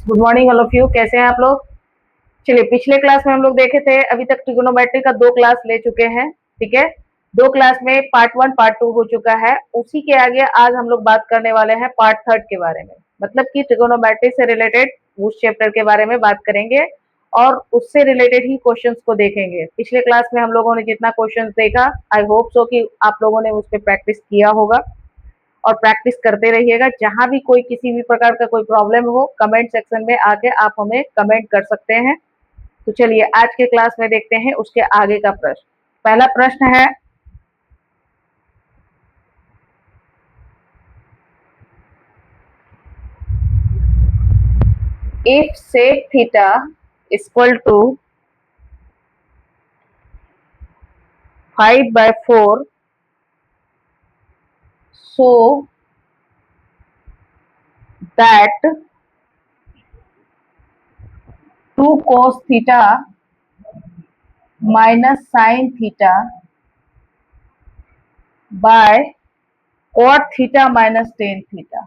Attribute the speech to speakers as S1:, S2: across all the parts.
S1: Good morning all of you. कैसे हैं आप लोग? चलिए, पिछले क्लास में हम लोग देखे थे, अभी तक ट्रिगोनोमेट्री का 2 क्लास ले चुके हैं। ठीक है, 2 क्लास में पार्ट 1 पार्ट 2 हो चुका है। उसी के आगे आज हम लोग बात करने वाले हैं पार्ट 3 के बारे में, मतलब कि ट्रिगोनोमेट्री से रिलेटेड उस चैप्टर के बारे में बात करेंगे और उससे रिलेटेड ही क्वेश्चंस को देखेंगे। पिछले क्लास में हम लोगों ने जितना क्वेश्चंस देखा, आई होप सो कि आप लोगों ने उस पर प्रैक्टिस किया होगा और प्रैक्टिस करते रहिएगा। जहां भी कोई किसी भी प्रकार का कोई प्रॉब्लम हो, कमेंट सेक्शन में आके आप हमें कमेंट कर सकते हैं। तो चलिए आज के क्लास में देखते हैं उसके आगे का प्रश्न। पहला प्रश्न है, if sec theta equal to 5/4, so that 2 cos theta minus sin theta by cot theta minus tan theta,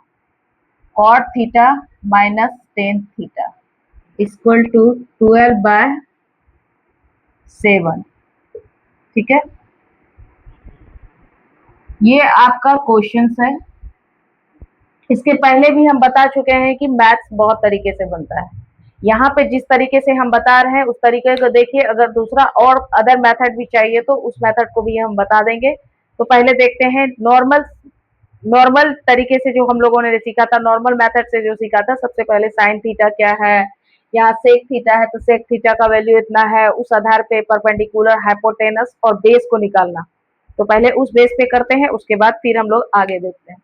S1: cot theta minus tan theta equal to 12/7। ठीक है, ये आपका क्वेश्चन है। इसके पहले भी हम बता चुके हैं कि मैथ्स बहुत तरीके से बनता है। यहाँ पे जिस तरीके से हम बता रहे हैं उस तरीके को देखिए। अगर दूसरा और अदर मेथड भी चाहिए तो उस मेथड को भी हम बता देंगे। तो पहले देखते हैं नॉर्मल नॉर्मल तरीके से जो हम लोगों ने सीखा था, नॉर्मल मेथड से जो सीखा था। सबसे पहले साइन थीटा क्या है, यहाँ सेक थीटा है तो सेक थीटा का वैल्यू इतना है, उस आधार पे परपेंडिकुलर, हाइपोटेनस और बेस को निकालना। तो पहले उस बेस पे करते हैं, उसके बाद फिर हम लोग आगे देखते हैं।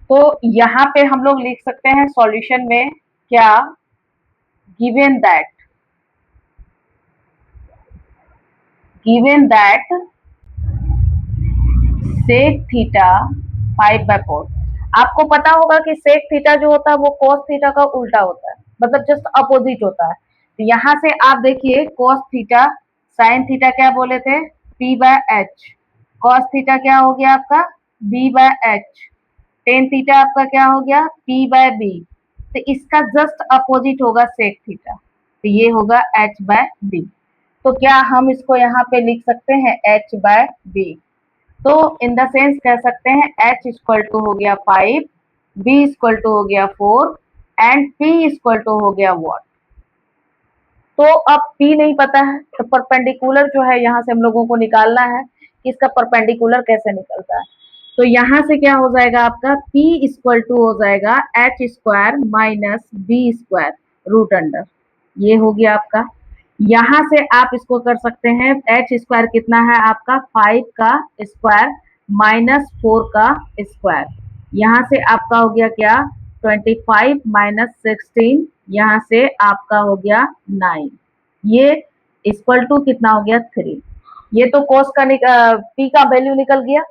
S1: तो यहाँ पे हम लोग लिख सकते हैं सॉल्यूशन में क्या, गिवन दैट सेक थीटा 5/4। आपको पता होगा कि सेक थीटा जो होता है वो कॉस थीटा का उल्टा होता है, मतलब जस्ट अपोजिट होता है। तो यहाँ से आप देखिए कॉस थीटा, साइन थीटा क्या बोले थे, p/h, कॉस थीटा क्या हो गया आपका b/h, टेन थीटा आपका क्या हो गया p/b। तो इसका जस्ट अपोजिट होगा सेक थीटा, तो ये होगा h/b। तो क्या हम इसको यहाँ पे लिख सकते हैं h/b। तो इन द सेंस कह सकते हैं h इक्वल टू हो गया 5, b इक्वल टू हो गया 4 एंड p इक्वल टू हो गया व्हाट। तो अब p नहीं पता है तो परपेंडिकुलर जो है यहाँ से हम लोगों को निकालना है कि इसका परपेंडिकुलर कैसे निकलता है। तो यहाँ से क्या हो जाएगा आपका p इक्वल टू हो जाएगा h square minus b square root under, ये हो गया आपका। यहाँ से आप इसको कर सकते हैं, h स्क्वायर कितना है आपका 5 का स्क्वायर माइनस 4 का स्क्वायर, यहाँ से आपका हो गया क्या 25 माइनस 16, यहाँ से आपका हो गया 9, ये इक्वल टू कितना हो गया 3। ये तो कोस का p का वैल्यू निकल गया।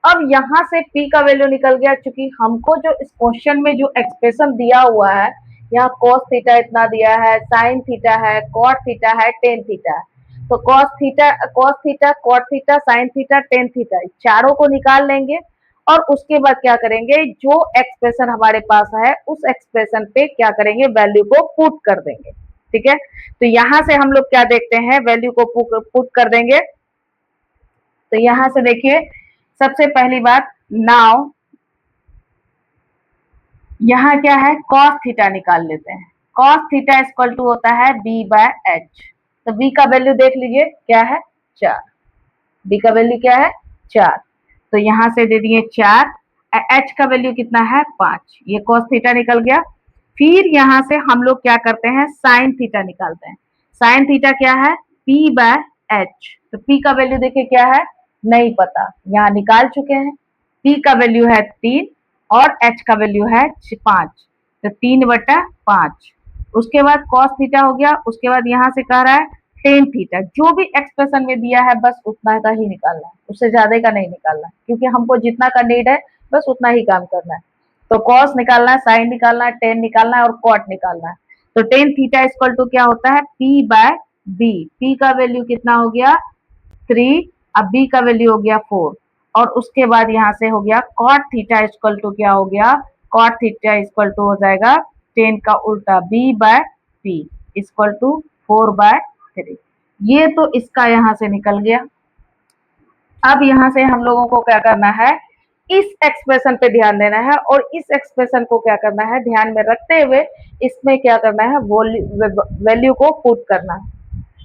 S1: अब यहाँ से p का वैल्यू निकल गया, क्योंकि हमको जो इस क्वेश्चन में जो एक्सप्रेशन दिया हुआ है, यहाँ cos थीटा इतना दिया है, साइन थीटा है, कॉट थीटा है, टेन थीटा है। तो cos theta, cot theta, sine theta, tan theta, चारों को निकाल लेंगे और उसके बाद क्या करेंगे, जो एक्सप्रेशन हमारे पास है उस एक्सप्रेशन पे क्या करेंगे, वैल्यू को पुट कर देंगे। ठीक है, तो यहाँ से हम लोग क्या देखते हैं, वैल्यू को पुट कर देंगे। तो यहाँ से देखिए सबसे पहली बात, नाउ यहाँ क्या है, cos थीटा निकाल लेते हैं। cos थीटा इक्वल टू होता है b/h। तो b का वैल्यू देख लीजिए क्या है 4, b का वैल्यू क्या है 4, तो यहाँ से दे दिए 4, h का वैल्यू कितना है 5, ये cos थीटा निकल गया। फिर यहाँ से हम लोग क्या करते हैं, साइन थीटा निकालते हैं। साइन थीटा क्या है p/h, तो p का वैल्यू देखिए क्या है नहीं पता, यहाँ निकाल चुके हैं। p का वैल्यू है 3 और h का वैल्यू है 5, तो 3/5। उसके बाद cos थीटा हो गया, उसके बाद यहाँ से कह रहा है टेन थीटा, जो भी एक्सप्रेशन में दिया है बस उतना का ही निकालना है, उससे ज्यादा का नहीं निकालना है, क्योंकि हमको जितना का नीड है बस उतना ही काम करना है। तो cos निकालना है, साइन निकालना है, टेन निकालना है और कॉट निकालना है। तो टेन थीटा इक्वल टू क्या होता है p/b, p का वैल्यू कितना हो गया 3, अब b का वैल्यू हो गया 4 और उसके बाद यहाँ से हो गया cot थीटा इक्वल टू क्या हो गया, cot थीटा इक्वल टू हो जाएगा टेन का उल्टा b/p इक्वल टू 4/3। ये तो इसका यहां से निकल गया। अब यहां से हम लोगों को क्या करना है, इस एक्सप्रेशन पे ध्यान देना है और इस एक्सप्रेशन को क्या करना है, ध्यान में रखते हुए इसमें क्या करना है, वैल्यू को पुट करना है।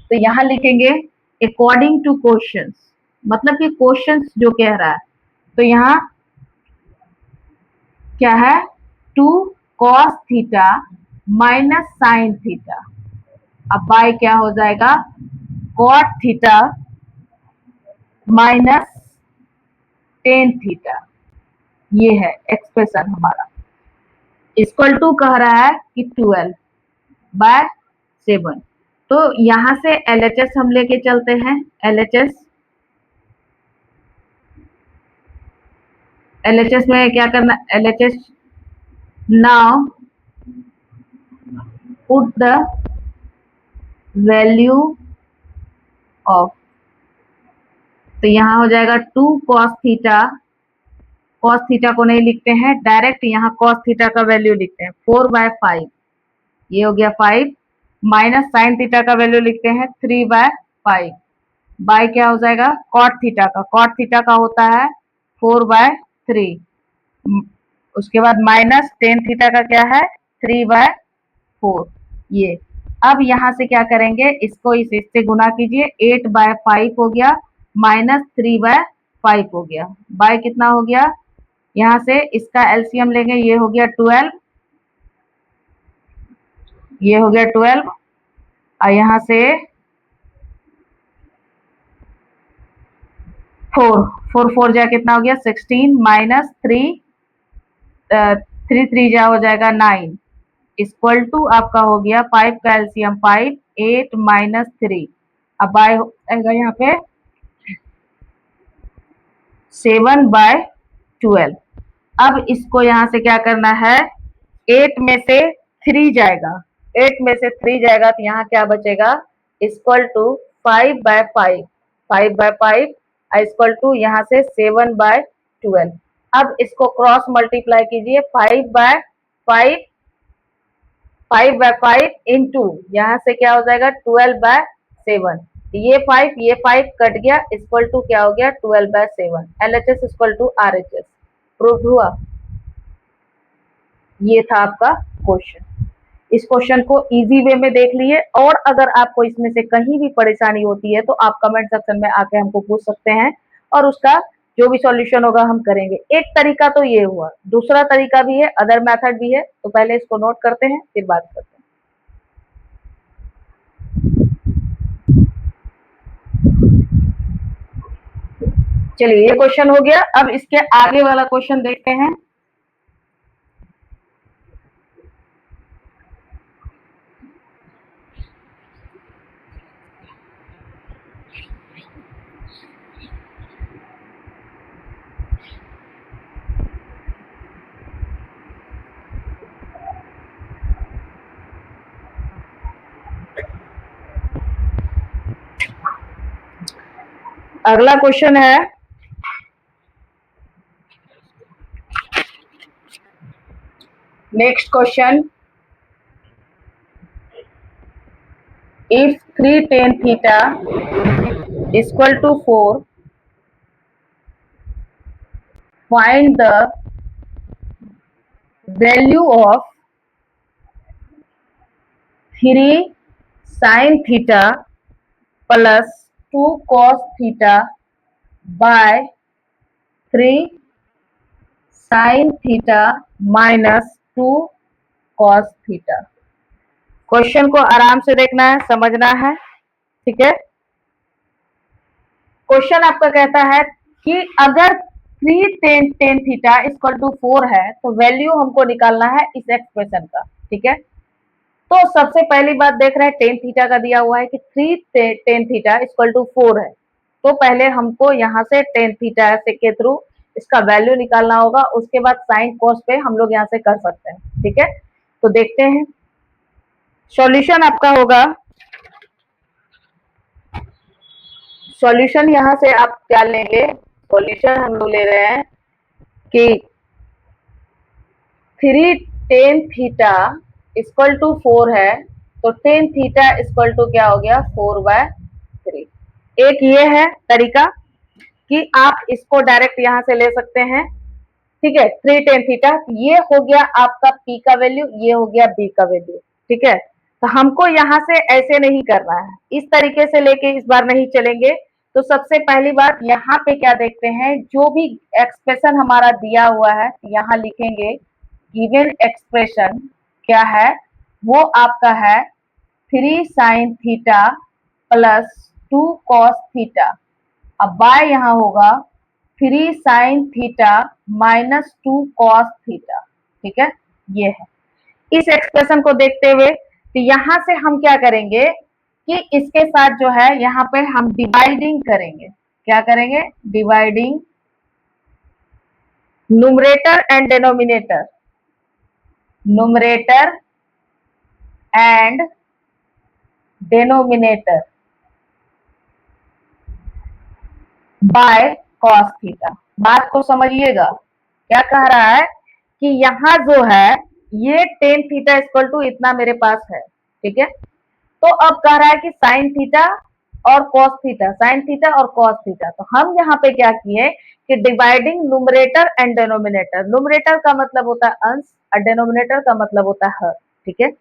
S1: तो यहां लिखेंगे अकॉर्डिंग टू क्वेश्चंस, मतलब कि क्वेश्चंस जो कह रहा है, तो यहाँ क्या है, 2 cos theta minus sine theta. अब बाय क्या हो जाएगा, cot theta minus tan theta. ये है एक्सप्रेशन हमारा। इक्वल टू कह रहा है कि 12/7। तो यहां से एलएचएस हम लेके चलते हैं। एलएचएस में क्या करना, LHS now put the value of, तो यहां हो जाएगा 2 cos थीटा, cos थीटा को नहीं लिखते हैं डायरेक्ट, यहाँ cos थीटा का वैल्यू लिखते हैं 4/5, ये हो गया 5, माइनस साइन थीटा का वैल्यू लिखते हैं 3/5, बाय क्या हो जाएगा, cot थीटा का, cot थीटा का होता है 4/3, उसके बाद माइनस टेन थीटा का क्या है 3/4। ये अब यहां से क्या करेंगे, इसको इससे गुना कीजिए, 8/5 हो गया माइनस 3/5 हो गया, बाय कितना हो गया, यहां से इसका एलसीएम लेंगे, ये हो गया 12, ये हो गया 12, और यहां से 4 जा कितना हो गया 16 माइनस 3 जा हो जाएगा 9 इक्वल टू आपका हो गया 5 का एलसीएम 5, 8 माइनस 3, अब बाय हो जाएगा यहाँ पे 7/12। अब इसको यहाँ से क्या करना है, 8 में से 3 जाएगा, 8 में से 3 जाएगा तो यहाँ क्या बचेगा, इक्वल टू 5/5, 5/5 इक्वल टू यहाँ से 7/12। अब इसको क्रॉस मल्टीप्लाई कीजिए, 5/5 इंटू यहाँ से क्या हो जाएगा 12/7, ये 5 कट गया, इक्वल टू क्या हो गया 12/7। LHS equal to RHS prove हुआ। ये था आपका क्वेश्चन। इस क्वेश्चन को इजी वे में देख लिए, और अगर आपको इसमें से कहीं भी परेशानी होती है तो आप कमेंट सेक्शन में आके हमको पूछ सकते हैं, और उसका जो भी सॉल्यूशन होगा हम करेंगे। एक तरीका तो ये हुआ, दूसरा तरीका भी है, अदर मेथड भी है, तो पहले इसको नोट करते हैं फिर बात करते हैं। चलिए ये क्वेश्चन हो गया, अब इसके आगे वाला क्वेश्चन देखते हैं। अगला क्वेश्चन है, next question, if 3 tan theta equal to 4, find the value of 3 sin theta plus 2 cos theta by 3 sin theta minus 2 cos theta। Question को आराम से देखना है, समझना है, ठीक है। क्वेश्चन आपका कहता है कि अगर 3 tan थीटा इक्वल टू 4 है तो वैल्यू हमको निकालना है इस एक्सप्रेशन का, ठीक है। तो सबसे पहली बात देख रहे हैं, टेन थीटा का दिया हुआ है कि 3 tan थीटा इक्वल टू 4 है, तो पहले हमको यहाँ से टेन थीटा के थ्रू इसका वैल्यू निकालना होगा, उसके बाद साइन कॉस पे हम लोग यहाँ से कर सकते हैं, ठीक है। तो देखते हैं, सॉल्यूशन आपका होगा, सॉल्यूशन यहाँ से आप क्या लेंगे, सॉल्यूशन हम लोग ले रहे हैं कि 3 tan थीटा इक्वल टू 4 है, तो टेन थीटा इक्वल टू क्या हो गया 4/3। एक ये है तरीका कि आप इसको डायरेक्ट यहां से ले सकते हैं, ठीक है, 3 टेन थीटा, ये हो गया आपका पी का वैल्यू, ये हो गया बी का वैल्यू, ठीक है। तो हमको यहां से ऐसे नहीं करना है, इस तरीके से लेके इस बार नहीं चलेंगे। तो सबसे पहली बात यहाँ पे क्या देखते हैं, जो भी एक्सप्रेशन हमारा दिया हुआ है यहाँ लिखेंगे, गिवन एक्सप्रेशन क्या है, वो आपका है 3 sine theta plus 2 cos theta. अब बाय यहाँ होगा 3 sine theta minus 2 cos theta, ठीक है, ये है। इस एक्सप्रेशन को देखते हुए तो यहां से हम क्या करेंगे कि इसके साथ जो है यहाँ पे हम डिवाइडिंग करेंगे। क्या करेंगे? Dividing numerator and denominator, numerator and denominator by cos theta. बात को समझिएगा, क्या कह रहा है कि यहाँ जो है ये टेन थीटा इक्वल टू इतना मेरे पास है, ठीक है। तो अब कह रहा है कि साइन थीटा और कॉस थीटा, साइन थीटा और कॉस थीटा। तो हम यहाँ पे क्या किए कि dividing numerator and denominator, numerator का मतलब होता है अंश और डिनोमिनेटर का मतलब होता है हर, ठीक है।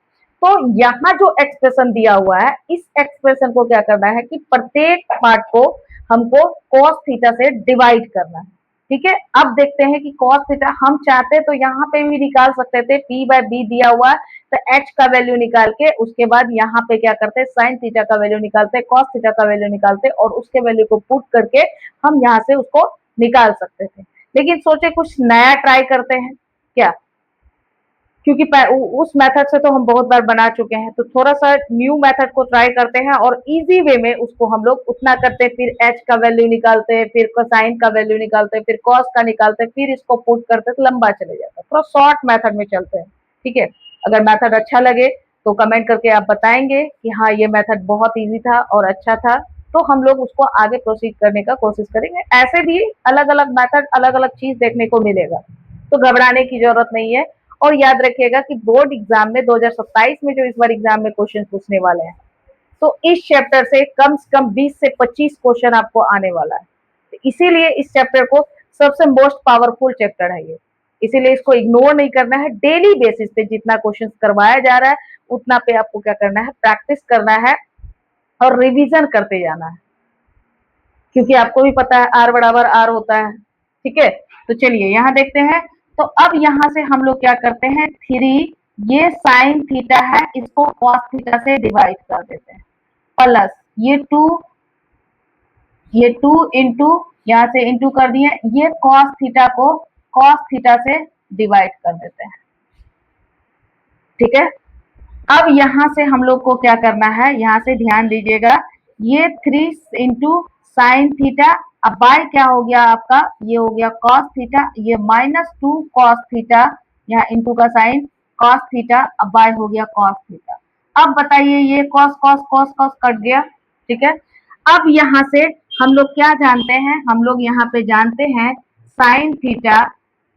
S1: तो यहाँ जो एक्सप्रेशन दिया हुआ है, इस एक्सप्रेशन को क्या करना है कि प्रत्येक पार्ट को हमको cos थीटा से डिवाइड करना है, ठीक है। अब देखते हैं कि cos थीटा हम चाहते तो यहाँ पे भी निकाल सकते थे, p/b दिया हुआ है तो h का वैल्यू निकाल के उसके बाद यहाँ पे क्या करते साइन थीटा का वैल्यू निकालते, cos थीटा का वैल्यू निकालते और उसके वैल्यू को पुट करके हम यहाँ से उसको निकाल सकते थे। लेकिन सोचे कुछ नया ट्राई करते हैं क्या, क्योंकि उस मेथड से तो हम बहुत बार बना चुके हैं, तो थोड़ा सा न्यू मेथड को ट्राई करते हैं और इजी वे में उसको हम लोग उतना करते हैं, फिर एच का वैल्यू निकालते हैं, फिर कोसाइन का वैल्यू निकालते हैं, फिर कॉस का निकालते हैं, फिर इसको पुट करते हैं, तो लंबा चले जाता है। थोड़ा शॉर्ट मेथड में चलते हैं, ठीक है। अगर मेथड अच्छा लगे तो कमेंट करके आप बताएंगे कि हाँ ये मेथड बहुत ईजी था और अच्छा था, तो हम लोग उसको आगे प्रोसीड करने का कोशिश करेंगे। ऐसे भी अलग अलग मेथड, अलग अलग चीज देखने को मिलेगा, तो घबराने की जरूरत नहीं है। और याद रखिएगा कि बोर्ड एग्जाम में 2027 में जो इस बार एग्जाम में क्वेश्चन पूछने वाले हैं, तो इस चैप्टर से कम 20 से 25 क्वेश्चन आपको आने वाला है। तो इसीलिए इस चैप्टर को सबसे मोस्ट पावरफुल चैप्टर है ये, इसीलिए इसको इग्नोर नहीं करना है। डेली बेसिस पे जितना क्वेश्चन करवाया जा रहा है उतना पे आपको क्या करना है, प्रैक्टिस करना है और रिविजन करते जाना है, क्योंकि आपको भी पता है आर बराबर आर होता है, ठीक है। तो चलिए यहाँ देखते हैं। तो अब यहाँ से हम लोग क्या करते हैं, 3 ये साइन थीटा है इसको कॉस थीटा से डिवाइड कर देते हैं, प्लस ये 2 इंटू यहाँ से इंटू कर दिए, ये कॉस थीटा को कॉस थीटा से डिवाइड कर देते हैं, ठीक है। अब यहाँ से हम लोग को क्या करना है, यहाँ से ध्यान दीजिएगा, ये 3 इंटू साइन थीटा, अब बाय क्या हो गया आपका, ये हो गया कॉस थीटा, ये -2 कॉस थीटा, यहाँ इंटू का साइन कॉस थीटा, अब बाय हो गया कॉस थीटा। अब बताइए ये cos cos cos cos cut गया, ठीक है। अब यहाँ से हम लोग क्या जानते हैं, हम लोग यहाँ पे जानते हैं sine theta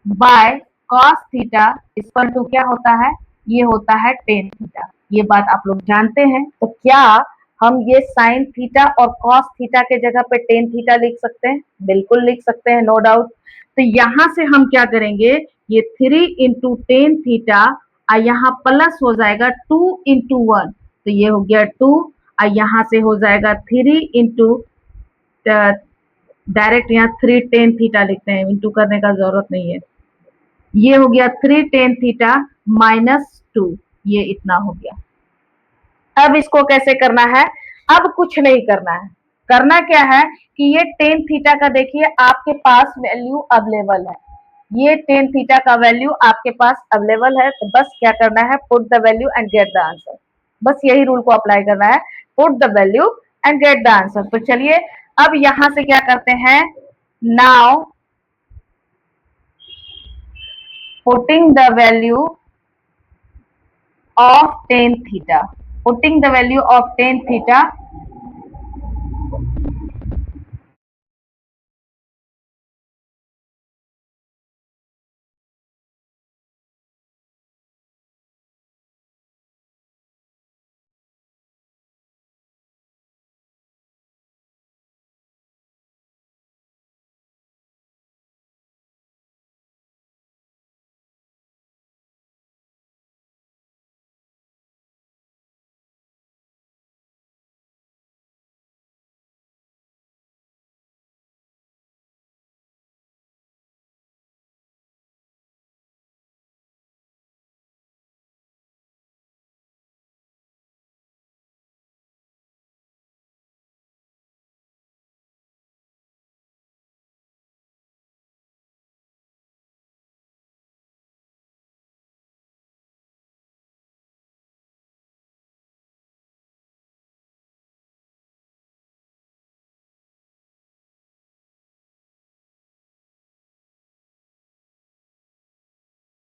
S1: by cos theta equal to क्या होता है, ये होता है टेन थीटा। ये बात आप लोग जानते हैं, तो क्या हम ये साइन थीटा और कॉस थीटा के जगह पे टेन थीटा लिख सकते हैं? बिल्कुल लिख सकते हैं, नो डाउट। तो यहां से हम क्या करेंगे, ये 3 इंटू टेन थीटा और यहाँ प्लस हो जाएगा 2 इंटू 1, तो ये हो गया 2 और यहाँ से हो जाएगा 3 इंटू, डायरेक्ट यहाँ 3 टेन थीटा लिखते हैं, इंटू करने का जरूरत नहीं है। ये हो गया 3 टेन थीटा -2, ये इतना हो गया। अब इसको कैसे करना है, अब कुछ नहीं करना है, करना क्या है कि ये टेन थीटा का देखिए आपके पास वैल्यू अवेलेबल है, ये टेन थीटा का वैल्यू आपके पास अवेलेबल है, तो बस क्या करना है, put the value and get the answer. बस यही रूल को अप्लाई करना है, put the value and get the answer. तो चलिए अब यहां से क्या करते हैं, now putting the value of tan theta, putting the value of tan theta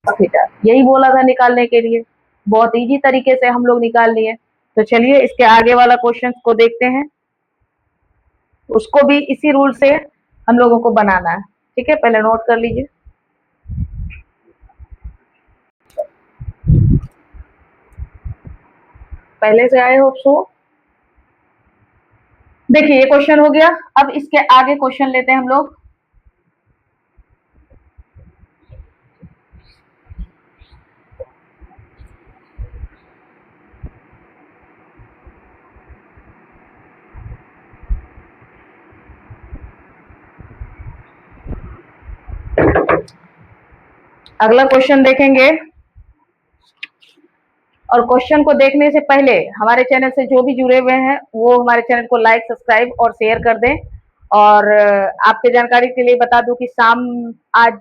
S1: theta, यही बोला था निकालने के लिए। बहुत इजी तरीके से हम लोग निकाल लिए। तो चलिए इसके आगे वाला क्वेश्चन को देखते हैं। उसको भी इसी रूल से हम लोगों को बनाना है। ठीक है, पहले नोट कर लीजिए। पहले से आए होप सो। देखिए ये क्वेश्चन हो गया। अब इसके आगे क्वेश्चन लेते हैं हम लोग। अगला क्वेश्चन देखेंगे। और क्वेश्चन को देखने से पहले हमारे चैनल से जो भी जुड़े हुए हैं वो हमारे चैनल को लाइक, सब्सक्राइब और शेयर कर दें। और आपके जानकारी के लिए बता दूं कि आज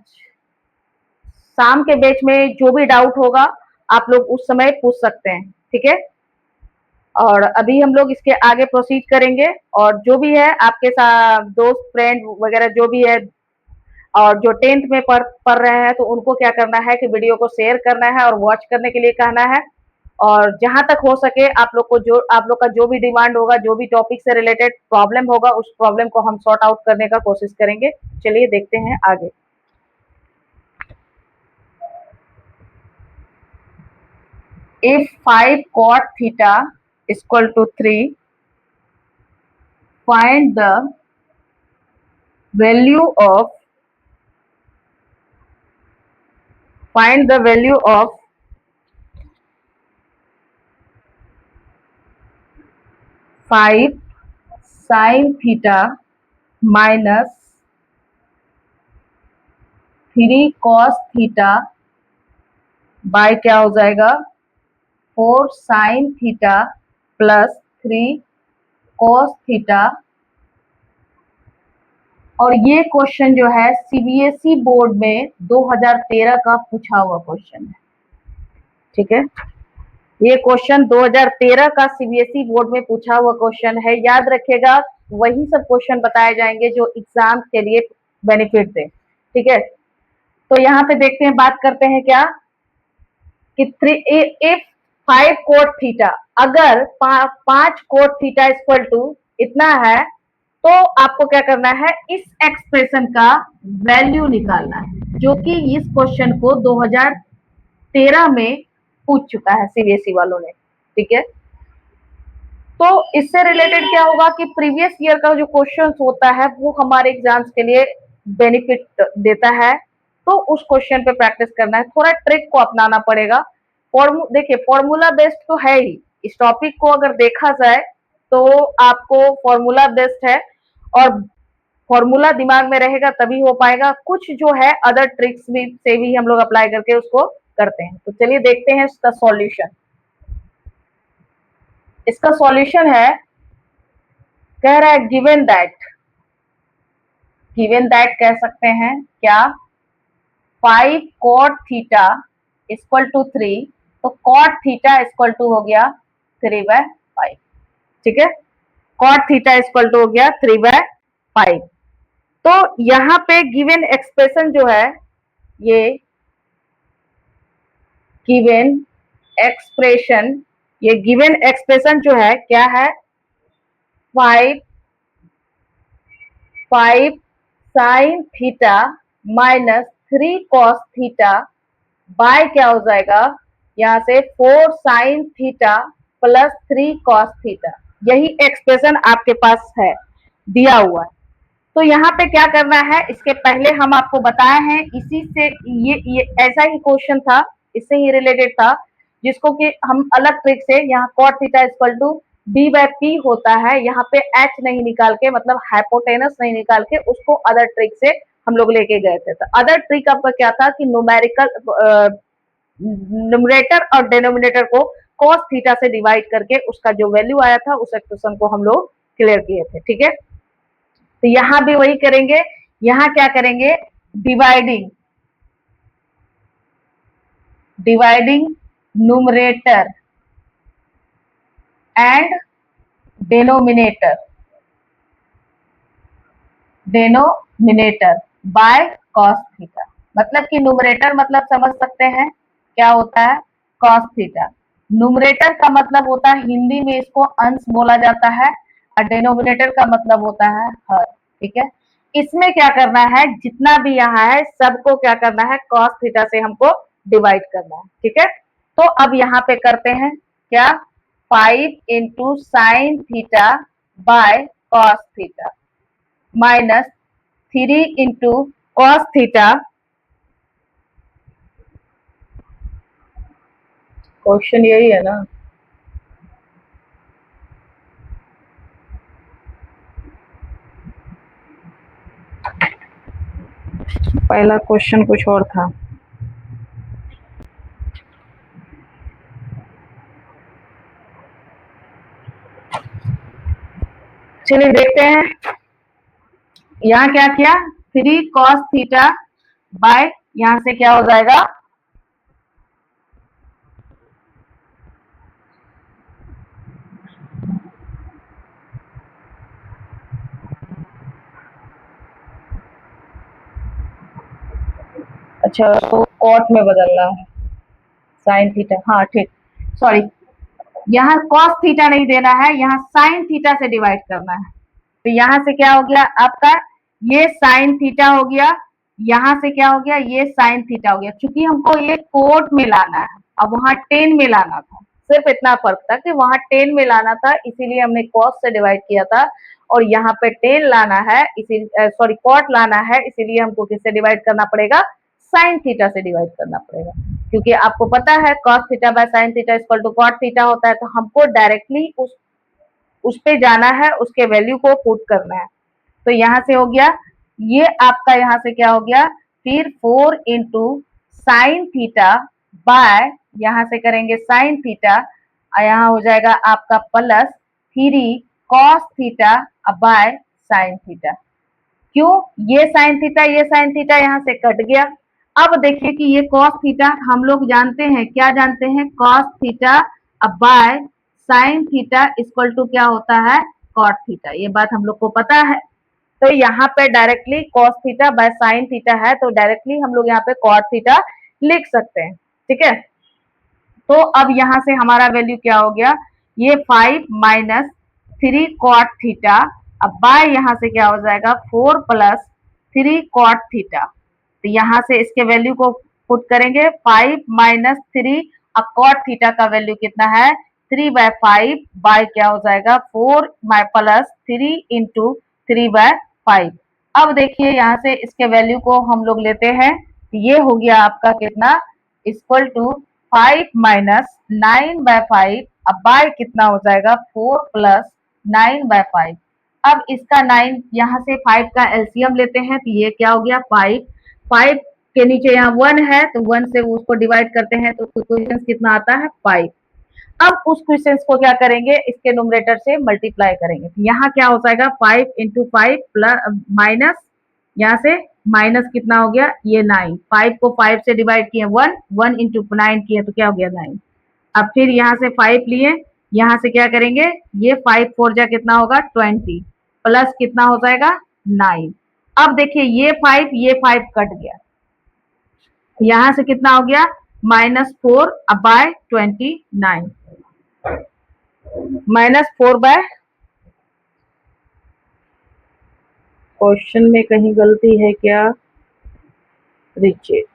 S1: शाम के बैच में जो भी डाउट होगा आप लोग उस समय पूछ सकते हैं। ठीक है, और अभी हम लोग इसके आगे प्रोसीड करेंगे। और जो भी है आपके साथ दोस्त, फ्रेंड वगैरह जो भी है और जो 10th में पढ़ रहे हैं, तो उनको क्या करना है कि वीडियो को शेयर करना है और वॉच करने के लिए कहना है। और जहां तक हो सके आप लोग का जो भी डिमांड होगा, जो भी टॉपिक से रिलेटेड प्रॉब्लम होगा, उस प्रॉब्लम को हम सॉर्ट आउट करने का कोशिश करेंगे। चलिए देखते हैं आगे। If 5 cot theta is equal to 3, find the value of find the value of 5 sin theta minus 3 cos theta bye क्या हो जाएगा 4 sin theta plus 3 cos theta. और ये क्वेश्चन जो है सीबीएसई बोर्ड में 2013 का पूछा हुआ क्वेश्चन है। ठीक है, ये क्वेश्चन 2013 का सीबीएसई बोर्ड में पूछा हुआ क्वेश्चन है। याद रखिएगा, वही सब क्वेश्चन बताए जाएंगे जो एग्जाम के लिए बेनिफिट दे। ठीक है, तो यहाँ पे देखते हैं, बात करते हैं क्या कि 5 कोट थीटा, अगर 5 कोट थीटा इक्वल टू इतना है, तो आपको क्या करना है, इस एक्सप्रेशन का वैल्यू निकालना है, जो कि इस क्वेश्चन को 2013 में पूछ चुका है सीबीएसई वालों ने। ठीक है, तो इससे रिलेटेड क्या होगा कि प्रीवियस ईयर का जो क्वेश्चन होता है वो हमारे एग्जाम्स के लिए बेनिफिट देता है। तो उस क्वेश्चन पे प्रैक्टिस करना है, थोड़ा ट्रिक को अपनाना पड़ेगा। देखिए फॉर्मूला बेस्ड तो है ही, इस टॉपिक को अगर देखा जाए तो आपको फॉर्मूला बेस्ड है, और फॉर्मूला दिमाग में रहेगा तभी हो पाएगा। कुछ जो है अदर ट्रिक्स भी से भी हम लोग अप्लाई करके उसको करते हैं। तो चलिए देखते हैं इसका सॉल्यूशन। इसका सॉल्यूशन है, कह रहा है गिवन दैट कह सकते हैं क्या 5 cot थीटा इक्वल टू 3, तो cot थीटा इक्वल टू हो गया 3/5। ठीक है, cot थीटा इक्वल टू हो गया 3/5। तो यहाँ पे गिवन एक्सप्रेशन जो है, ये गिवन एक्सप्रेशन जो है क्या है, 5 sine theta minus 3 cos theta bye क्या हो जाएगा, यहाँ से 4 sine theta plus 3 cos theta. यही एक्सप्रेशन आपके पास है, दिया हुआ है। तो यहाँ पे क्या करना है, इसके पहले हम आपको बताए हैं, इसी से ये ऐसा ही क्वेश्चन था, इससे ही रिलेटेड था, जिसको कि हम अलग ट्रिक से, यहाँ cot theta equal to b/p होता है, यहाँ पे h नहीं निकाल के, मतलब हाइपोटेनस नहीं निकाल के, उसको अदर ट्रिक से हम लोग लेके गए थे। तो अदर ट्रिक आपका क्या था कि न्यूमरेटर और डिनोमिनेटर को कॉस थीटा से डिवाइड करके उसका जो वैल्यू आया था उस एक्सप्रेशन को हम लोग क्लियर किए थे। ठीक है, तो यहां भी वही करेंगे। यहां क्या करेंगे, dividing numerator and denominator by cos theta. मतलब कि न्यूमरेटर मतलब समझ सकते हैं क्या होता है, कॉस थीटा। न्यूमरेटर का मतलब होता है, हिंदी में इसको अंश बोला जाता है, और डिनोमिनेटर का मतलब होता है हर। ठीक है, इसमें क्या करना है, जितना भी यहाँ है सबको क्या करना है, कॉस थीटा से हमको डिवाइड करना है। ठीक है, तो अब यहाँ पे करते हैं क्या, 5 into sine theta by cos theta minus 3 into cos theta. Question यही है ना। पहला क्वेश्चन कुछ और था। चलिए देखते हैं, यहाँ क्या किया, 3 कॉस थीटा बाय, यहाँ से क्या हो जाएगा, अच्छा तो कॉट में बदलना है, साइन थीटा, हाँ ठीक, सॉरी, यहाँ कॉस थीटा नहीं देना है, यहाँ साइन थीटा से डिवाइड करना है। तो यहाँ से क्या हो गया आपका, ये साइन थीटा हो गया, यहाँ से क्या हो गया, ये साइन थीटा हो गया। चूंकि हमको ये कोट में लाना है, अब वहां 10 में लाना था, सिर्फ इतना फर्क था कि वहां 10 में लाना था, इसीलिए हमने कॉस से डिवाइड किया था, और यहाँ पे 10 लाना है, इसी सॉरी कॉट लाना है, इसीलिए हमको किससे डिवाइड करना पड़ेगा, साइन थीटा से डिवाइड करना पड़ेगा। क्योंकि आपको पता है cos theta by sine theta equal to cot theta होता है, तो हमको डायरेक्टली उस पे जाना है, उसके वैल्यू को पुट करना है। तो यहाँ से हो गया, ये आपका यहाँ से क्या हो गया, फिर 4 इंटू साइन थीटा बाय, यहाँ से करेंगे साइन थीटा, और यहाँ हो जाएगा आपका plus 3 cos theta by sine theta. क्यों, ये साइन थीटा यहाँ से कट गया। अब देखिए कि ये कॉस थीटा हम लोग जानते हैं, क्या जानते हैं, cos theta by sine theta equal to क्या होता है, कॉट थीटा, ये बात हम लोग को पता है। तो यहाँ पे directly cos theta by sine theta है, तो डायरेक्टली हम लोग यहाँ पे कॉट थीटा लिख सकते हैं। ठीक है, तो अब यहाँ से हमारा वैल्यू क्या हो गया, ये 5 माइनस 3 कॉट थीटा, अब बाय यहाँ से क्या हो जाएगा, 4 प्लस 3 कॉट थीटा। तो यहाँ से इसके वैल्यू को पुट करेंगे, 5 माइनस 3, अब कॉट थीटा का वैल्यू कितना है, 3/5 बाय क्या हो जाएगा, 4 प्लस 3 इंटू 3/5। अब देखिए यहाँ से इसके वैल्यू को हम लोग लेते हैं, ये हो गया आपका कितना, इक्वल टू 5 माइनस 9/5, अब बाय कितना हो जाएगा, 4 प्लस 9/5। अब इसका 9 यहाँ से 5 का एलसीएम लेते हैं, तो ये क्या हो गया, 5, 5 के नीचे यहाँ 1 है, तो 1 से उसको डिवाइड करते हैं, तो क्वेश्चन कितना आता है, 5। अब उस क्वेश्चन को क्या करेंगे, इसके न्यूमरेटर से मल्टीप्लाई करेंगे, तो यहाँ क्या हो जाएगा, 5 इंटू 5 प्लस माइनस, यहाँ से माइनस कितना हो गया, ये 9, 5 को 5 से डिवाइड किए 1, 1 इंटू 9 किए तो क्या हो गया, 9। अब फिर यहाँ से 5 लिए, यहाँ से क्या करेंगे, ये 5 4 जा कितना होगा, 20, प्लस कितना हो जाएगा, 9। अब देखिए ये 5 कट गया, यहाँ से कितना हो गया, -4 बाय 29, -4 बाय, क्वेश्चन में कहीं गलती है क्या, रिचेक,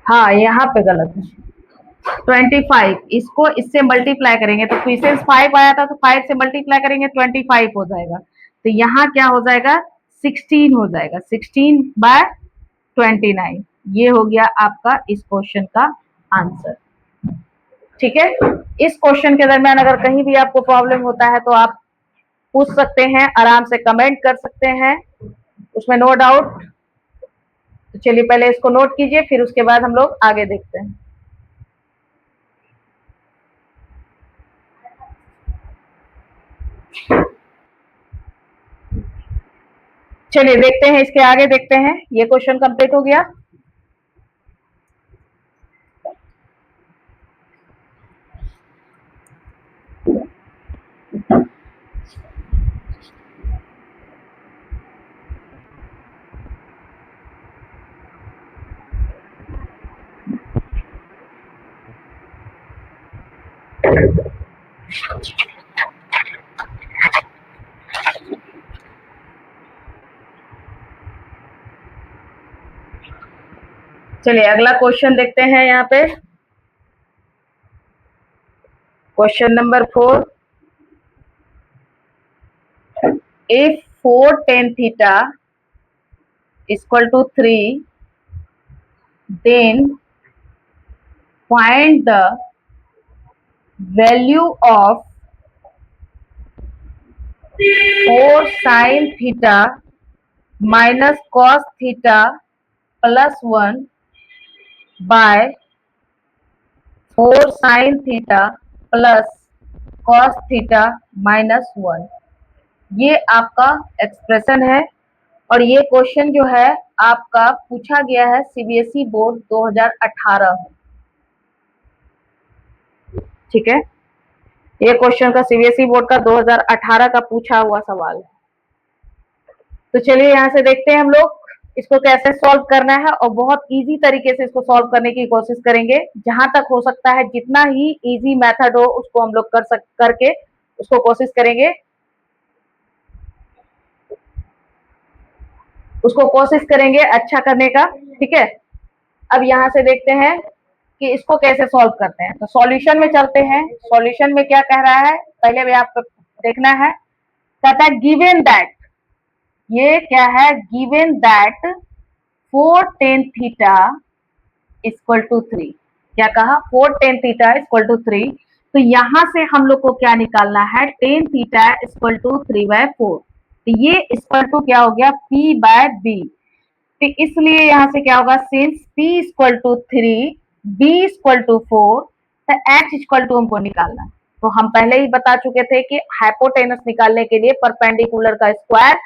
S1: हाँ यहाँ पे गलत है, 25, इसको इससे मल्टीप्लाई करेंगे तो क्वेश्चन 5 आया था, तो 5 से मल्टीप्लाई करेंगे 25 हो जाएगा, तो यहाँ क्या हो जाएगा, 16 हो जाएगा, 16/29, ये हो गया आपका इस क्वेश्चन का आंसर। ठीक है, इस क्वेश्चन के दरमियान अगर कहीं भी आपको प्रॉब्लम होता है तो आप पूछ सकते हैं, आराम से कमेंट कर सकते हैं, उसमें नो डाउट। तो चलिए पहले इसको नोट कीजिए, फिर उसके बाद हम लोग आगे देखते हैं। चलिए देखते हैं, इसके आगे देखते हैं, ये क्वेश्चन कंप्लीट हो गया। चलिए अगला क्वेश्चन देखते हैं यहाँ पे। Question number 4, if 4 tan theta equal to 3, then find the value of 4 sin theta minus cos theta plus 1 by 4 sin theta plus cos theta minus 1। ये आपका एक्सप्रेशन है और ये क्वेश्चन जो है आपका पूछा गया है सीबीएसई बोर्ड 2018 में। ठीक है, ये क्वेश्चन का सीबीएसई बोर्ड का 2018 का पूछा हुआ सवाल है। तो चलिए यहाँ से देखते हैं हम लोग इसको कैसे सॉल्व करना है और बहुत इजी तरीके से इसको सॉल्व करने की कोशिश करेंगे। जहां तक हो सकता है जितना ही इजी मेथड हो उसको हम लोग करके उसको कोशिश करेंगे, अच्छा करने का। ठीक है, अब यहाँ से देखते हैं कि इसको कैसे सॉल्व करते हैं। तो सॉल्यूशन में चलते हैं। सॉल्यूशन में क्या कह रहा है पहले भी आपको देखना है। कहता है गिवन दैट, ये क्या है, given that 4 tan theta equal to 3। क्या कहा, 4 tan थीटा इक्वल टू 3। तो यहां से हम लोग को क्या निकालना है, tan थीटा इक्वल टू 3/4। तो ये इक्वल टू क्या हो गया, p/b। तो इसलिए यहां से क्या होगा, since p equal to 3, b equal to 4, तो h इक्वल टू हमको निकालना है। तो हम पहले ही बता चुके थे कि हाइपोटेनस निकालने के लिए परपेंडिकुलर का स्क्वायर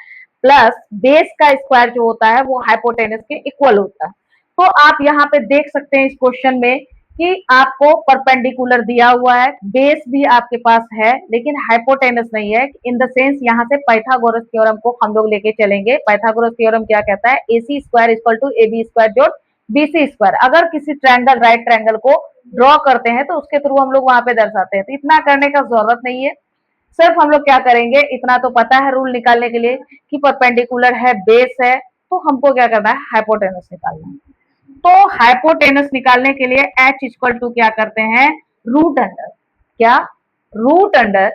S1: प्लस बेस का स्क्वायर जो होता है वो हाइपोटेनस के इक्वल होता है। तो आप यहाँ पे देख सकते हैं इस क्वेश्चन में कि आपको परपेंडिकुलर दिया हुआ है, बेस भी आपके पास है लेकिन हाइपोटेनस नहीं है। इन द सेंस यहाँ से पाइथागोरस थ्योरम को हम लोग लेके चलेंगे। पाइथागोरस थ्योरम क्या कहता है, AC square equal to AB square जोड़ BC स्क्वायर। अगर किसी ट्रायंगल, राइट ट्रायंगल को ड्रॉ करते हैं तो उसके थ्रू हम लोग वहां पे दर्शाते हैं। तो इतना करने का जरूरत नहीं है, सिर्फ हम लोग क्या करेंगे, इतना तो पता है रूल निकालने के लिए कि परपेंडिकुलर है, बेस है, तो हमको क्या करना है, हाइपोटेनस निकालना है। तो हाइपोटेनस निकालने के लिए h इक्वल टू क्या करते हैं, रूट अंडर, क्या, रूट अंडर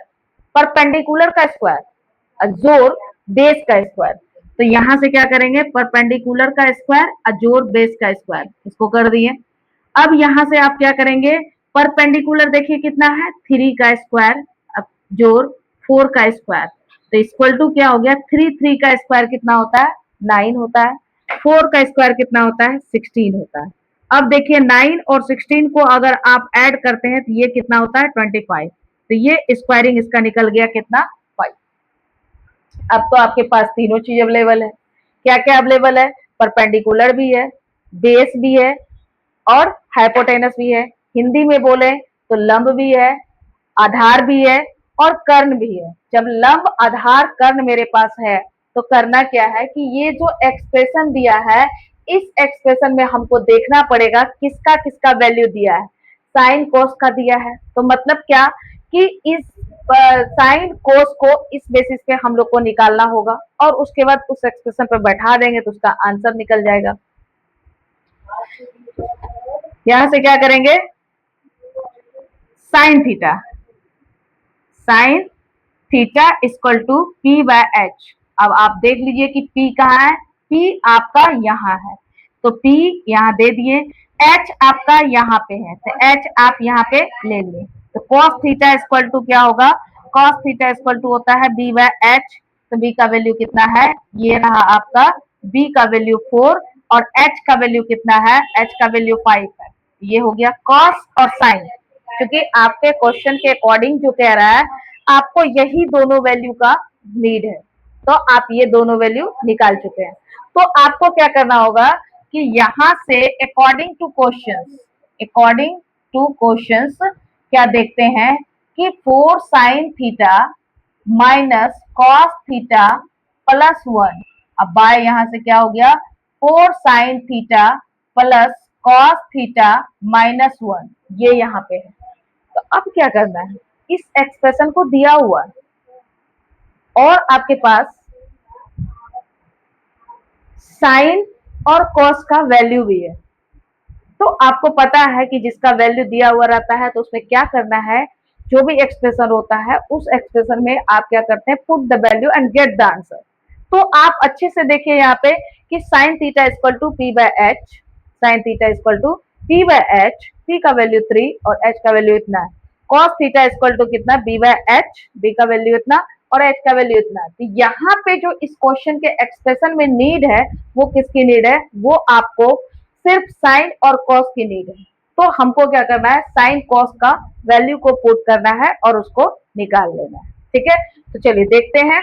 S1: परपेंडिकुलर का स्क्वायर जोड़ बेस का स्क्वायर। तो यहां से क्या करेंगे, परपेंडिकुलर का स्क्वायर जोड़ बेस का स्क्वायर, इसको कर दिए। अब यहां से आप क्या करेंगे, परपेंडिकुलर देखिए कितना है, 3 का स्क्वायर जोड़ 4 का स्क्वायर। तो इक्वल टू क्या हो गया, 3 का स्क्वायर कितना होता है, 9 होता है। 4 का स्क्वायर कितना होता है, 16 होता है। अब देखिए 9 और 16 को अगर आप ऐड करते हैं तो ये कितना होता है, 25। तो ये स्क्वायरिंग इसका निकल गया कितना, 5। अब तो आपके पास तीनों चीज अवेलेबल है। क्या क्या अवेलेबल है, परपेंडिकुलर भी है, बेस भी है और हाइपोटेनस भी है। हिंदी में बोले तो लंब भी है, आधार भी है और कर्ण भी है। जब लंब, आधार, कर्ण मेरे पास है तो करना क्या है कि ये जो एक्सप्रेशन दिया है, इस एक्सप्रेशन में हमको देखना पड़ेगा किसका किसका वैल्यू दिया है। साइन कोस का दिया है, तो मतलब क्या कि इस साइन कोस को इस बेसिस पे हम लोग को निकालना होगा और उसके बाद उस एक्सप्रेशन पे बैठा देंगे तो उसका आंसर निकल जाएगा। यहां से क्या करेंगे, sine theta, sine theta equal to p/h। अब आप देख लीजिए कि p कहाँ है, p आपका यहाँ है तो p यहाँ दे दिए, h आपका यहाँ पे है तो h आप यहाँ पे ले लिए। तो cos थीटा इक्वल टू क्या होगा, cos थीटा इक्वल टू होता है b/h। तो b का वैल्यू कितना है, ये रहा आपका, b का वैल्यू 4 और h का वैल्यू कितना है, h का वैल्यू 5 है। ये हो गया cos और sin, क्योंकि आपके क्वेश्चन के अकॉर्डिंग जो कह रहा है आपको यही दोनों वैल्यू का नीड है, तो आप ये दोनों वैल्यू निकाल चुके हैं। तो आपको क्या करना होगा कि यहां से अकॉर्डिंग टू क्वेश्चंस क्या देखते हैं कि 4 sin theta minus cos theta plus 1। अब बाय यहां से क्या हो गया, 4 sin theta plus cos theta minus 1, ये यहाँ पे है। तो अब क्या करना है, इस एक्सप्रेशन को दिया हुआ है और आपके पास साइन और कॉस का वैल्यू भी है, तो आपको पता है कि जिसका वैल्यू दिया हुआ रहता है तो उसमें क्या करना है, जो भी एक्सप्रेशन होता है उस एक्सप्रेशन में आप क्या करते हैं, put the value and get the answer. तो आप अच्छे से देखिए यहाँ पे कि sine theta equal to p by h, sine theta equal to p by h, p का वैल्यू 3 और एच का वैल्यू इतना है। कॉस थीटा इक्वल टू कितना, बी बाय एच, बी का वैल्यू इतना और एच का वैल्यू इतना। तो यहाँ पे जो इस क्वेश्चन के एक्सप्रेशन में नीड है वो किसकी नीड है, वो आपको सिर्फ साइन और कॉस की नीड है। तो हमको क्या करना है, साइन कॉस का वैल्यू को पुट करना है और उसको निकाल लेना है। ठीक है, तो चलिए देखते हैं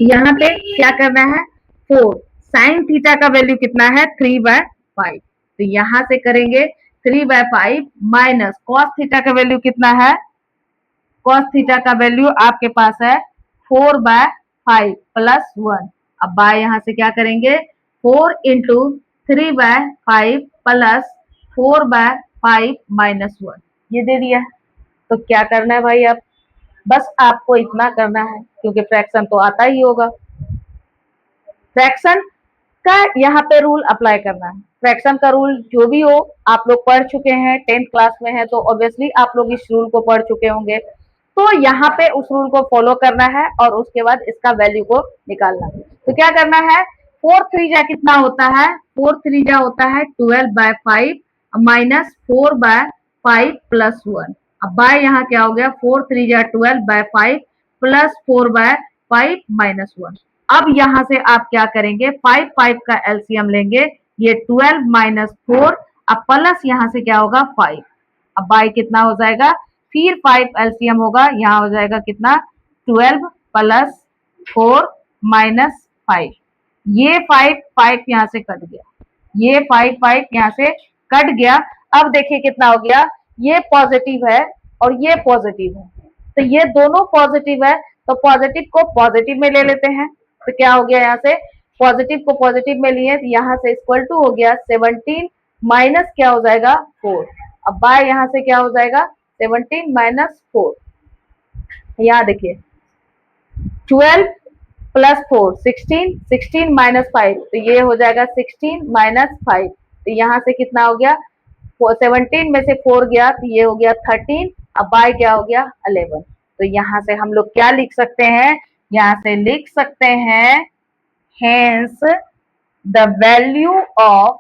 S1: यहाँ पे क्या करना है। 4 साइन थीटा का वैल्यू कितना है, 3/5। तो यहां से करेंगे 3/5 माइनस कॉस थीटा का वैल्यू कितना है, कॉस थीटा का वैल्यू आपके पास है 4/5 प्लस 1। अब बाय यहां से क्या करेंगे, 4 इंटू 3/5 प्लस 4/5 माइनस 1, ये दे दिया। तो क्या करना है भाई, अब बस आपको इतना करना है, क्योंकि फ्रैक्शन तो आता ही होगा, फ्रैक्शन का यहाँ पे रूल अप्लाई करना है। फ्रैक्शन का रूल जो भी हो आप लोग पढ़ चुके हैं, 10th क्लास में है तो ऑब्वियसली आप लोग इस रूल को पढ़ चुके होंगे। तो यहाँ पे उस रूल को फॉलो करना है और उसके बाद इसका वैल्यू को निकालना है। तो क्या करना है, 4 3 जा कितना होता है, 4 3 जा होता है 12/5 माइनस 4/5 प्लस 1। अब बाय यहाँ क्या हो गया, 4 3 जा 12/5 प्लस 4/5 माइनस 1। अब यहां से आप क्या करेंगे, 5 5 का एलसीएम लेंगे, ये 12 माइनस 4, अब प्लस यहां से क्या होगा 5। अब बाय कितना हो जाएगा, फिर 5 एलसीएम होगा, यहाँ हो जाएगा कितना 12 प्लस 4 माइनस 5। ये 5 5 यहाँ से कट गया, ये 5 5 यहाँ से कट गया। अब देखिए कितना हो गया, ये पॉजिटिव है और ये पॉजिटिव है, तो ये दोनों पॉजिटिव है, तो पॉजिटिव को पॉजिटिव में ले लेते हैं। तो क्या हो गया, यहाँ से पॉजिटिव को पॉजिटिव में लिए, तो यहाँ से इक्वल टू हो गया 17 माइनस क्या हो जाएगा 4। अब बाय यहाँ से क्या हो जाएगा 17 माइनस 4, यहाँ देखिए 12 प्लस 4 16, 16 माइनस 5, तो ये हो जाएगा 16 माइनस 5। तो यहाँ से कितना हो गया, 17 में से 4 गया तो ये हो गया 13, अब बाय क्या हो गया 11। तो यहाँ से हम लोग क्या लिख सकते हैं, यहाँ से लिख सकते हैं hence the value of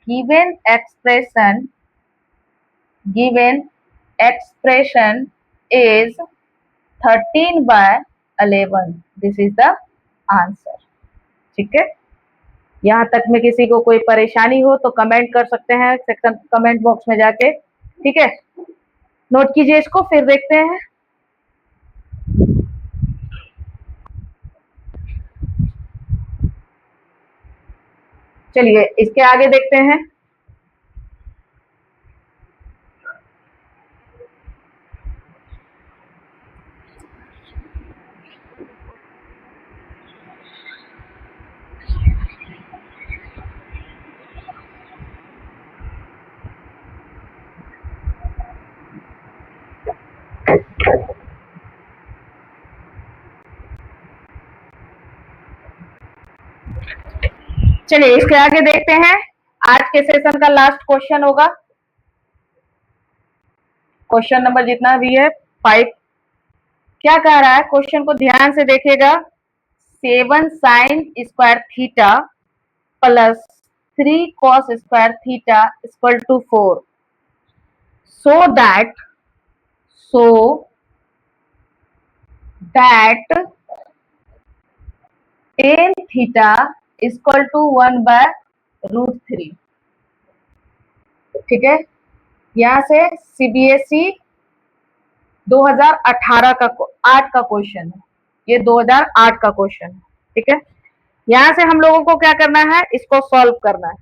S1: given expression is 13/11, this is the answer। ठीक है, यहाँ तक में किसी को कोई परेशानी हो तो कमेंट कर सकते हैं सेक्शन कमेंट बॉक्स में जाके। ठीक है, नोट कीजिए इसको, फिर देखते हैं। चलिए इसके आगे देखते हैं। चलिए इसके आगे देखते हैं, आज के सेशन का लास्ट क्वेश्चन होगा, क्वेश्चन नंबर जितना भी है 5। क्या कह रहा है, क्वेश्चन को ध्यान से देखिएगा। 7 sine square theta plus 3 cos square theta equal to 4, so that tan theta equal to 1/√3। ठीक है, यहाँ से सीबीएसई 2018 का 8 का क्वेश्चन है, ये 2008 का क्वेश्चन है। ठीक है, यहाँ से हम लोगों को क्या करना है, इसको सॉल्व करना है।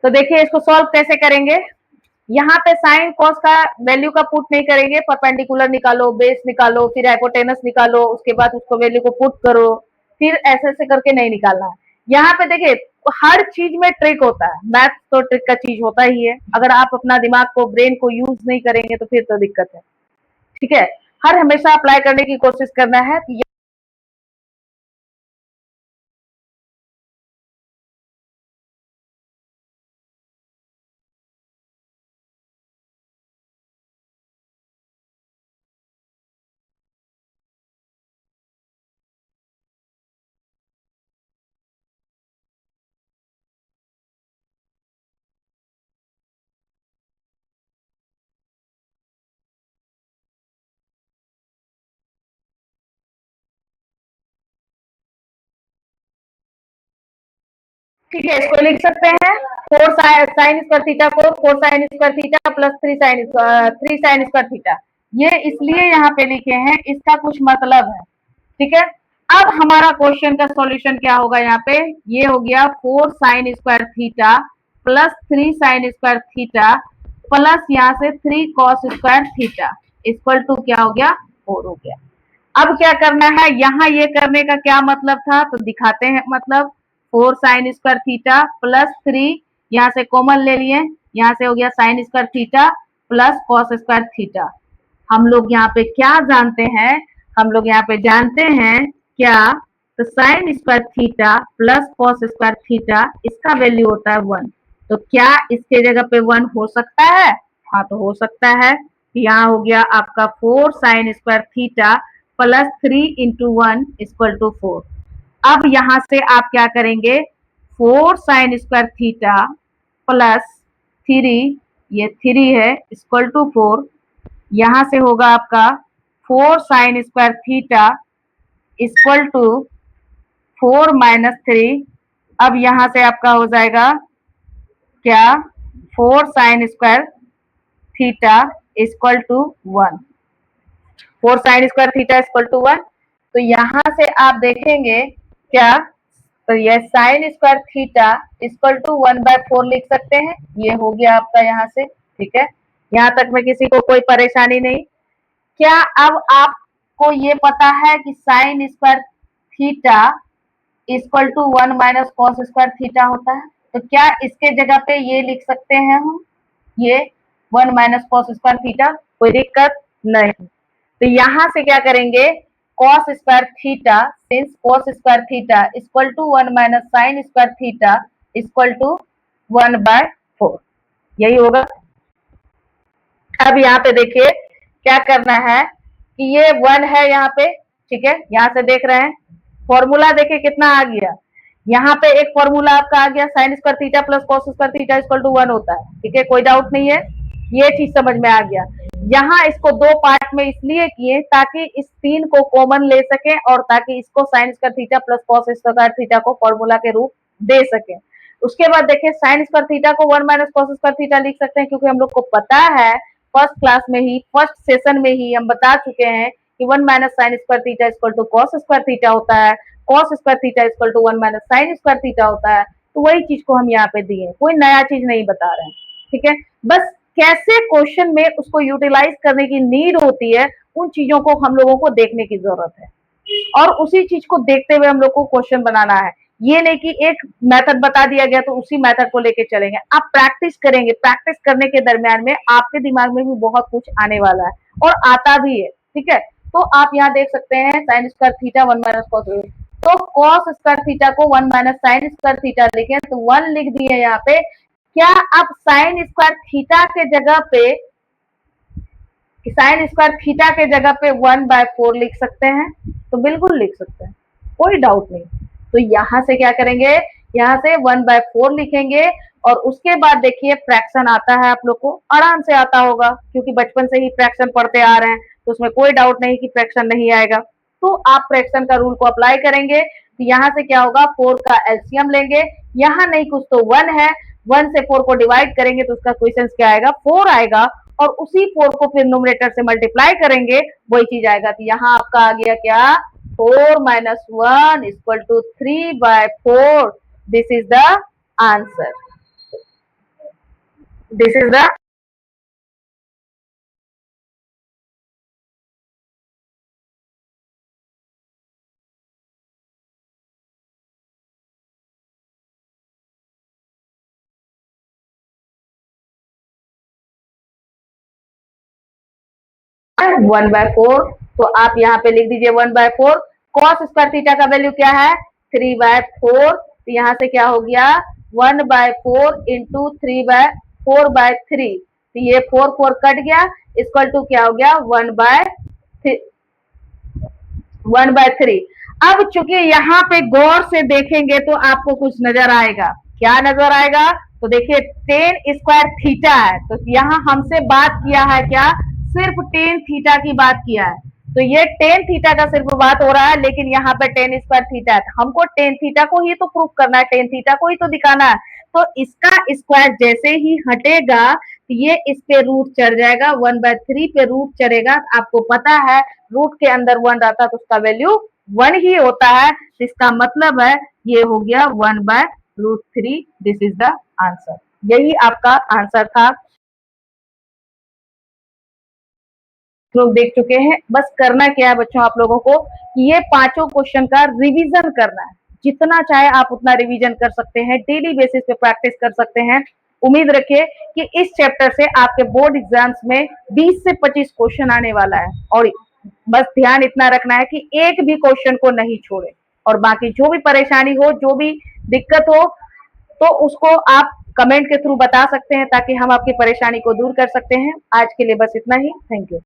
S1: तो देखिए इसको सॉल्व कैसे करेंगे, यहाँ पे साइन कॉस का वैल्यू का पुट नहीं करेंगे, परपेंडिकुलर निकालो, बेस निकालो, फिर हाइपोटेनस निकालो, उसके बाद उसको वैल्यू को पुट करो, फिर ऐसे ऐसे करके नहीं निकालना है। यहाँ पे देखिए हर चीज में ट्रिक होता है, मैथ तो ट्रिक का चीज होता ही है। अगर आप अपना दिमाग को, ब्रेन को यूज नहीं करेंगे तो फिर तो दिक्कत है। ठीक है, हर हमेशा अप्लाई करने की कोशिश करना है। ठीक है, इसको लिख सकते हैं, फोर साइन स्क्वायर थीटा को four sine square theta plus three sine square theta. ये इसलिए यहाँ पे लिखे हैं, इसका कुछ मतलब है। ठीक है, अब हमारा क्वेश्चन का सॉल्यूशन क्या होगा यहाँ पे, ये हो गया four sine square theta plus three sine square theta plus यहाँ से three cos square theta equal to क्या हो गया, फोर हो गया। अब क्या करना है, यहाँ ये करने का क्या मतलब था तो दिखाते हैं। मतलब four sine square theta plus three, यहाँ से कॉमन ले लिए, यहाँ से हो गया sine square theta plus cos square theta. हम लोग यहाँ पे क्या जानते हैं, हम लोग यहाँ पे जानते हैं क्या, तो sign square theta plus cos square theta इसका वैल्यू होता है वन। तो क्या इसके जगह पे वन हो सकता है, हाँ तो हो सकता है। यहाँ हो गया आपका four sine square theta plus three into one equal to four. अब यहां से आप क्या करेंगे, four sine square theta plus three, ये थ्री है इक्वल टू फोर। यहां से होगा आपका four sine square theta equal to four minus three. अब यहां से आपका हो जाएगा क्या, four sine square theta equal to one, four sine square theta equal to one. तो यहां से आप देखेंगे क्या, तो ये sine square theta equal to one by four लिख सकते हैं। ये हो गया आपका यहाँ से। ठीक है, यहाँ तक में किसी को कोई परेशानी नहीं। क्या अब आपको ये पता है कि sine square theta equal to one minus cos square theta होता है, तो क्या इसके जगह पे ये लिख सकते हैं हम, ये one minus cos square theta, कोई दिक्कत नहीं। तो यहां से क्या करेंगे, cos square theta since cos square theta equal to one minus sine square theta equal to one by four, यही होगा। अब यहाँ पे देखिए क्या करना है कि ये वन है यहाँ पे। ठीक है, यहाँ से देख रहे हैं फॉर्मूला, देखिए कितना आ गया। यहाँ पे एक फॉर्मूला आपका आ गया, sine square theta plus cos square theta equal to one होता है। ठीक है, कोई डाउट नहीं है, ये चीज समझ में आ गया। यहाँ इसको दो पार्ट में इसलिए किए ताकि इस तीन को कॉमन ले सके और ताकि इसको sign square theta plus cos square theta को फॉर्मूला के रूप दे सके। उसके बाद देखिए साइन स्क्वायर थीटा को one minus cos square theta लिख सकते हैं, क्योंकि हम लोग को पता है फर्स्ट क्लास में ही, फर्स्ट सेशन में ही हम बता चुके हैं कि one minus sine square theta equal to cos square theta होता है, cos square theta equal to one minus sine square theta होता है। तो वही चीज को हम यहाँ पे दिए, कोई नया चीज नहीं बता रहे हैं। ठीक है, बस कैसे क्वेश्चन में उसको यूटिलाइज करने की नीड होती है, उन चीजों को हम लोगों को देखने की जरूरत है, और उसी चीज को देखते हुए हम लोग को क्वेश्चन बनाना है। ये नहीं कि एक मेथड बता दिया गया तो उसी मेथड को लेके चलेंगे। आप प्रैक्टिस करेंगे, प्रैक्टिस करने के दरमियान में आपके दिमाग में भी बहुत कुछ आने वाला है और आता भी है। ठीक है, तो आप यहाँ देख सकते हैं sign square theta one minus cos, तो कॉस स्क्वायर थीटा को one minus sine square theta लिखे तो वन लिख दिए यहाँ पे। क्या आप साइन स्क्वायर थीटा के जगह पे, साइन स्क्वायर थीटा के जगह पे वन बाय फोर लिख सकते हैं, तो बिल्कुल लिख सकते हैं, कोई डाउट नहीं। तो यहां से क्या करेंगे, यहाँ से वन बाय फोर लिखेंगे और उसके बाद देखिए फ्रैक्शन आता है, आप लोग को आराम से आता होगा क्योंकि बचपन से ही फ्रैक्शन पढ़ते आ रहे हैं, तो उसमें कोई डाउट नहीं कि फ्रैक्शन नहीं आएगा। तो आप फ्रैक्शन का रूल को अप्लाई करेंगे, तो यहाँ से क्या होगा, फोर का एलसीएम लेंगे, यहाँ नहीं कुछ तो वन है, वन से फोर को डिवाइड करेंगे तो उसका क्वेश्चन क्या आएगा, फोर आएगा, और उसी फोर को फिर न्यूमरेटर से मल्टीप्लाई करेंगे, वही चीज आएगा। तो यहाँ आपका आ गया क्या, four minus one equal to three by four, this is the answer, this is the 1/4, तो आप यहाँ पे लिख दीजिए 1/4। कॉस स्क्वायर थीटा का वैल्यू क्या है 3/4, तो यहाँ से क्या हो गया 1/4 इंटू 3/4/3, तो ये 4 कट गया, इक्वल टू क्या हो गया 1/3। अब चूंकि यहाँ पे गौर से देखेंगे तो आपको कुछ नजर आएगा, क्या नजर आएगा, तो देखिए टेन स्क्वायर थीटा है, तो यहाँ हमसे बात किया है क्या, सिर्फ टेन थीटा की बात किया है, तो ये टेन थीटा का सिर्फ बात हो रहा है, लेकिन यहाँ पे टेन स्क्वायर थीटा है, हमको टेन थीटा को ही तो प्रूफ करना है, टेन थीटा को ही तो दिखाना है, तो इसका स्क्वायर जैसे ही हटेगा तो ये इस पे रूट चढ़ जाएगा, 1/3 पे रूट चढ़ेगा, आपको पता है रूट के अंदर 1 रहता है तो उसका वैल्यू 1 ही होता है, इसका मतलब है ये हो गया 1/√3, दिस इज द आंसर, यही आपका आंसर था। लोग देख चुके हैं, बस करना क्या है बच्चों आप लोगों को, ये पांचों क्वेश्चन का रिवीजन करना है, जितना चाहे आप उतना रिवीजन कर सकते हैं, डेली बेसिस पे प्रैक्टिस कर सकते हैं। उम्मीद रखिए कि इस चैप्टर से आपके बोर्ड एग्जाम्स में 20 से 25 क्वेश्चन आने वाला है, और बस ध्यान इतना रखना है कि एक भी क्वेश्चन को नहीं छोड़े, और बाकी जो भी परेशानी हो, जो भी दिक्कत हो, तो उसको आप कमेंट के थ्रू बता सकते हैं, ताकि हम आपकी परेशानी को दूर कर सकते हैं। आज के लिए बस इतना ही, थैंक यू।